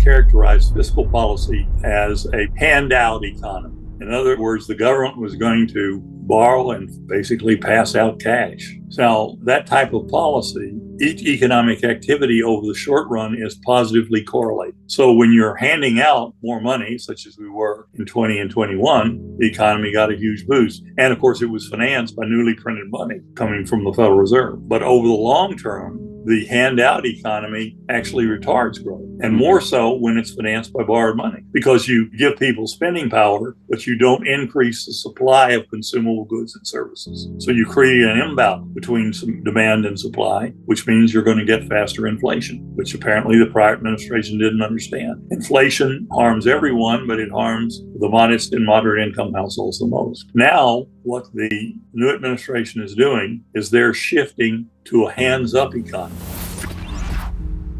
characterized fiscal policy as a handout economy. In other words, the government was going to borrow and basically pass out cash. So that type of policy, each economic activity over the short run is positively correlated. So when you're handing out more money, such as we were in 20 and 21, the economy got a huge boost. And of course, it was financed by newly printed money coming from the Federal Reserve. But over the long term, the handout economy actually retards growth, and more so when it's financed by borrowed money, because you give people spending power, but you don't increase the supply of consumable goods and services. So you create an imbalance between some demand and supply, which means you're going to get faster inflation, which apparently the prior administration didn't understand. Inflation harms everyone, but it harms the modest and moderate income households the most. Now, what the new administration is doing is they're shifting to a hands-up economy.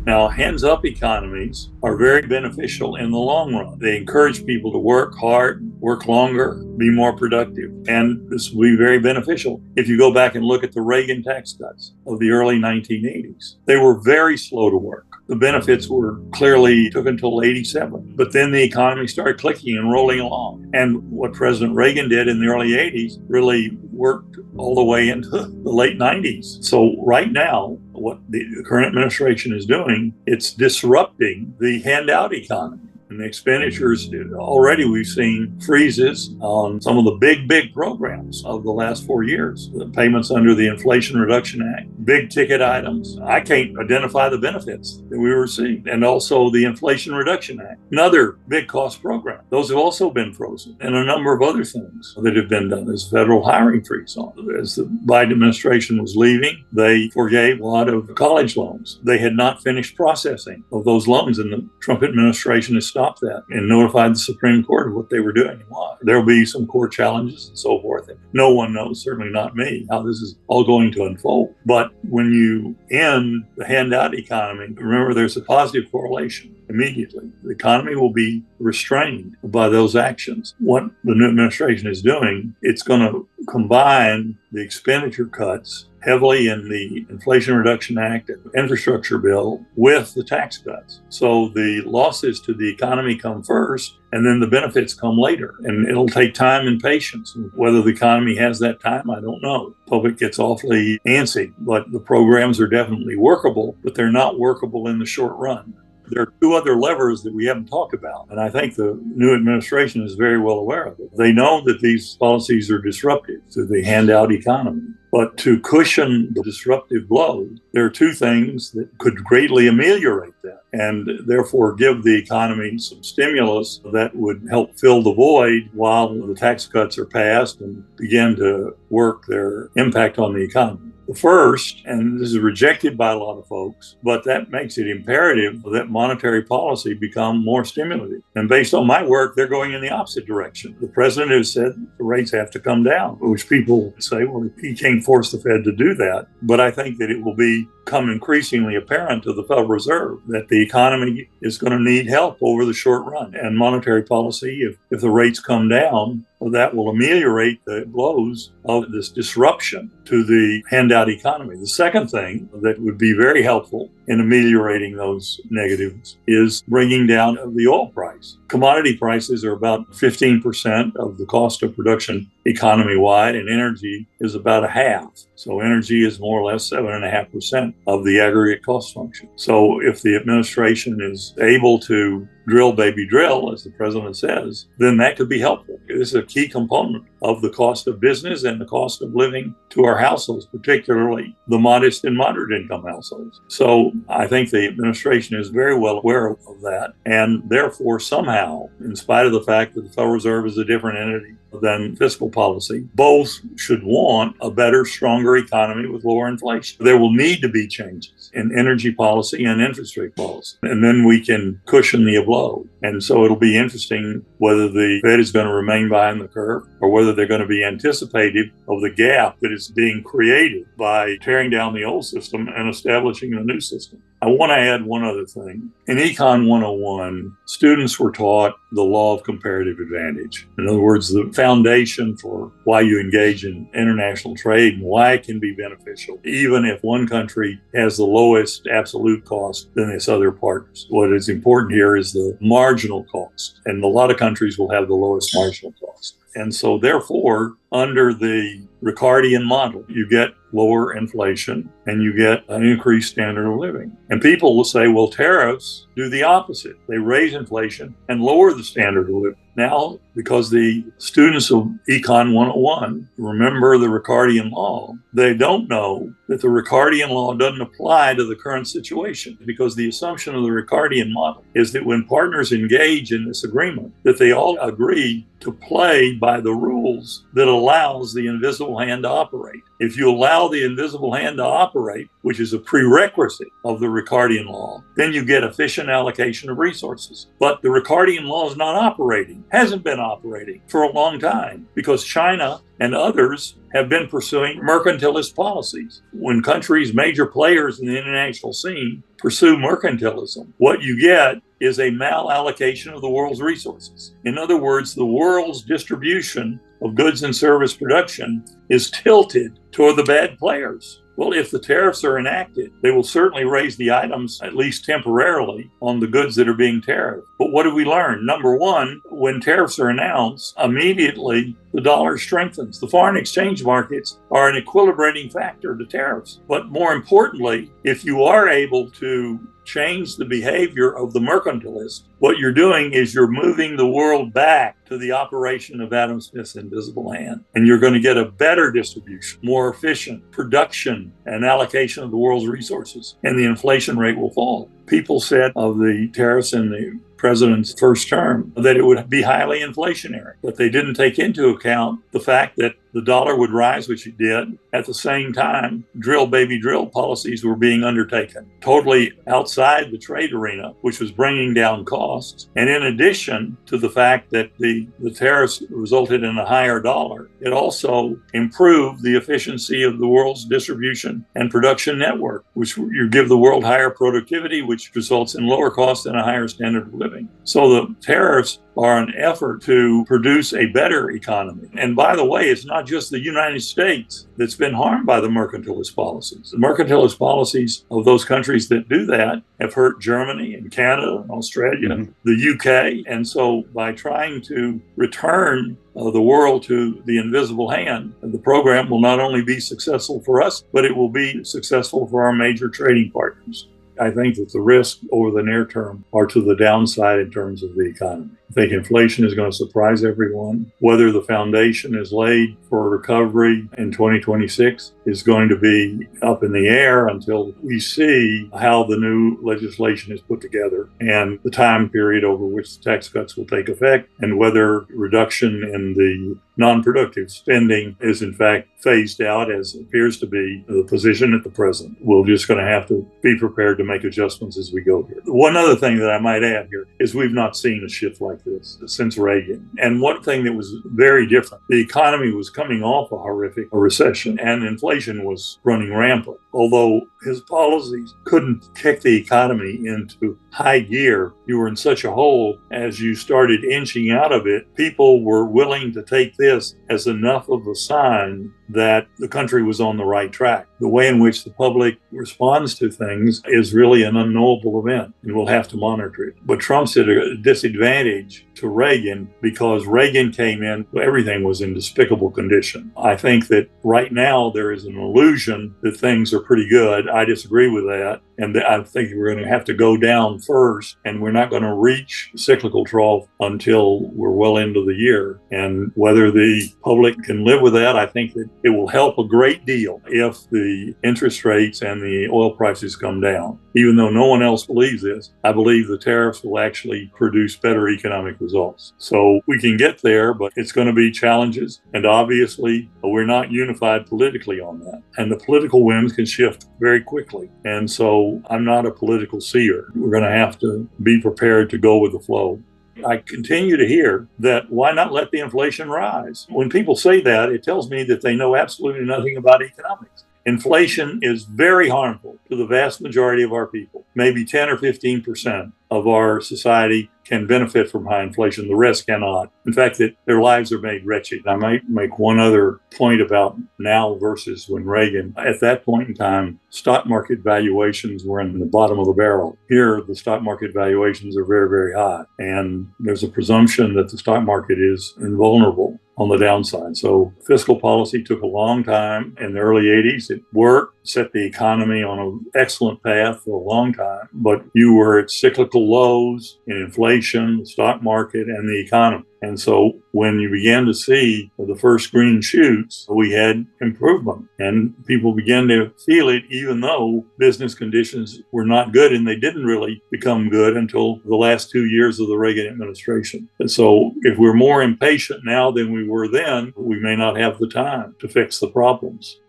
Now, hands-up economies are very beneficial in the long run. They encourage people to work hard, work longer, be more productive. And this will be very beneficial. If you go back and look at the Reagan tax cuts of the early 1980s, they were very slow to work. The benefits were clearly took until 87, but then the economy started clicking and rolling along. And what President Reagan did in the early 80s really worked all the way into the late 90s. So right now, what the current administration is doing, it's disrupting the handout economy. And the expenditures, already we've seen freezes on some of the big programs of the last 4 years. The payments under the Inflation Reduction Act, big ticket items. I can't identify the benefits that we received. And also the Inflation Reduction Act, another big cost program. Those have also been frozen. And a number of other things that have been done. There's federal hiring freeze on. As the Biden administration was leaving, they forgave a lot of college loans. They had not finished processing of those loans, and the Trump administration has stopped that and notified the Supreme Court of what they were doing and why. There'll be some court challenges and so forth. And no one knows, certainly not me, how this is all going to unfold. But when you end the handout economy, remember there's a positive correlation immediately. The economy will be restrained by those actions. What the new administration is doing, it's going to combine the expenditure cuts heavily in the Inflation Reduction Act and infrastructure bill with the tax cuts. So the losses to the economy come first, and then the benefits come later. And it'll take time and patience. Whether the economy has that time, I don't know. Public gets awfully antsy, but the programs are definitely workable, but they're not workable in the short run. There are two other levers that we haven't talked about, and I think the new administration is very well aware of it. They know that these policies are disruptive to the handout economy, but to cushion the disruptive blow, there are two things that could greatly ameliorate that and therefore give the economy some stimulus that would help fill the void while the tax cuts are passed and begin to work their impact on the economy. The first, and this is rejected by a lot of folks, but that makes it imperative that monetary policy become more stimulative. And based on my work, they're going in the opposite direction. The president has said the rates have to come down, which people say, well, he can't force the Fed to do that. But I think that it will become increasingly apparent to the Federal Reserve that the economy is going to need help over the short run. And monetary policy, if the rates come down, that will ameliorate the blows of this disruption to the handout economy. The second thing that would be very helpful in ameliorating those negatives is bringing down the oil price. Commodity prices are about 15% of the cost of production economy-wide, and energy is about a half. So energy is more or less 7.5% of the aggregate cost function. So if the administration is able to drill, baby, drill, as the president says, then that could be helpful. This is a key component of the cost of business and the cost of living to our households, particularly the modest and moderate income households. So I think the administration is very well aware of that. And therefore, somehow, in spite of the fact that the Federal Reserve is a different entity than fiscal policy, both should want a better, stronger economy with lower inflation. There will need to be changes in energy policy and interest rate policy, and then we can cushion the blow. And so it'll be interesting whether the Fed is going to remain behind the curve or whether they're going to be anticipative of the gap that is being created by tearing down the old system and establishing a new system. I want to add one other thing. In Econ 101, students were taught the law of comparative advantage. In other words, the foundation for why you engage in international trade and why it can be beneficial, even if one country has the lowest absolute cost than its other partners. What is important here is the marginal cost, and a lot of countries will have the lowest marginal cost. And so therefore, under the Ricardian model, you get lower inflation and you get an increased standard of living. And people will say, well, tariffs do the opposite. They raise inflation and lower the standard of living. Now, because the students of Econ 101 remember the Ricardian law, they don't know that the Ricardian law doesn't apply to the current situation, because the assumption of the Ricardian model is that when partners engage in this agreement, that they all agree to play by the rules that allows the invisible hand to operate. If you allow the invisible hand to operate, which is a prerequisite of the Ricardian law, then you get efficient allocation of resources. But the Ricardian law is not operating, hasn't been operating for a long time, because China and others have been pursuing mercantilist policies. When countries, major players in the international scene, pursue mercantilism, what you get is a malallocation of the world's resources. In other words, the world's distribution of goods and service production is tilted toward the bad players. Well, if the tariffs are enacted, they will certainly raise the items, at least temporarily, on the goods that are being tariffed. But what do we learn? Number one, when tariffs are announced, immediately the dollar strengthens. The foreign exchange markets are an equilibrating factor to tariffs. But more importantly, if you are able to change the behavior of the mercantilist, what you're doing is you're moving the world back to the operation of Adam Smith's invisible hand. And you're going to get a better distribution, more efficient production and allocation of the world's resources, and the inflation rate will fall. People said of the tariffs in the president's first term that it would be highly inflationary, but they didn't take into account the fact that the dollar would rise, which it did. At the same time, drill baby drill policies were being undertaken, totally outside the trade arena, which was bringing down costs. And in addition to the fact that the tariffs resulted in a higher dollar, it also improved the efficiency of the world's distribution and production network, which you give the world higher productivity, which results in lower costs and a higher standard of living. So the tariffs are an effort to produce a better economy. And by the way, it's not just the United States that's been harmed by the mercantilist policies. The mercantilist policies of those countries that do that have hurt Germany and Canada and Australia, the UK. And so by trying to return the world to the invisible hand, the program will not only be successful for us, but it will be successful for our major trading partners. I think that the risks over the near term are to the downside in terms of the economy. I think inflation is going to surprise everyone. Whether the foundation is laid for recovery in 2026 is going to be up in the air until we see how the new legislation is put together and the time period over which the tax cuts will take effect, and whether reduction in the non-productive spending is in fact phased out, as appears to be the position at the present. We're just going to have to be prepared to make adjustments as we go here. One other thing that I might add here is we've not seen a shift like this since Reagan. And one thing that was very different, the economy was coming off a horrific recession and inflation was running rampant. Although his policies couldn't kick the economy into high gear, you were in such a hole as you started inching out of it. People were willing to take this as enough of a sign that the country was on the right track. The way in which the public responds to things is really an unknowable event, and we'll have to monitor it. But Trump's at a disadvantage to Reagan because Reagan came in, everything was in despicable condition. I think that right now there is an illusion that things are pretty good. I disagree with that. And I think we're going to have to go down first, and we're not going to reach cyclical trough until we're well into the year. And whether the public can live with that, I think that it will help a great deal if the interest rates and the oil prices come down. Even though no one else believes this, I believe the tariffs will actually produce better economic results. So we can get there, but it's going to be challenges. And obviously, we're not unified politically on that. And the political winds can shift very quickly. And so I'm not a political seer. We're going to have to be prepared to go with the flow. I continue to hear that why not let the inflation rise? When people say that, it tells me that they know absolutely nothing about economics. Inflation is very harmful to the vast majority of our people. Maybe 10 or 15% of our society can benefit from high inflation. The rest cannot. In fact, their lives are made wretched. I might make one other point about now versus when Reagan. At that point in time, stock market valuations were in the bottom of the barrel. Here, the stock market valuations are very, very high. And there's a presumption that the stock market is invulnerable on the downside. So fiscal policy took a long time. In the early 80s, it worked, set the economy on an excellent path for a long time. But you were at cyclical lows in inflation, the stock market, and the economy. And so when you began to see the first green shoots, we had improvement and people began to feel it, even though business conditions were not good, and they didn't really become good until the last 2 years of the Reagan administration. And so if we're more impatient now than we were then, we may not have the time to fix the problems.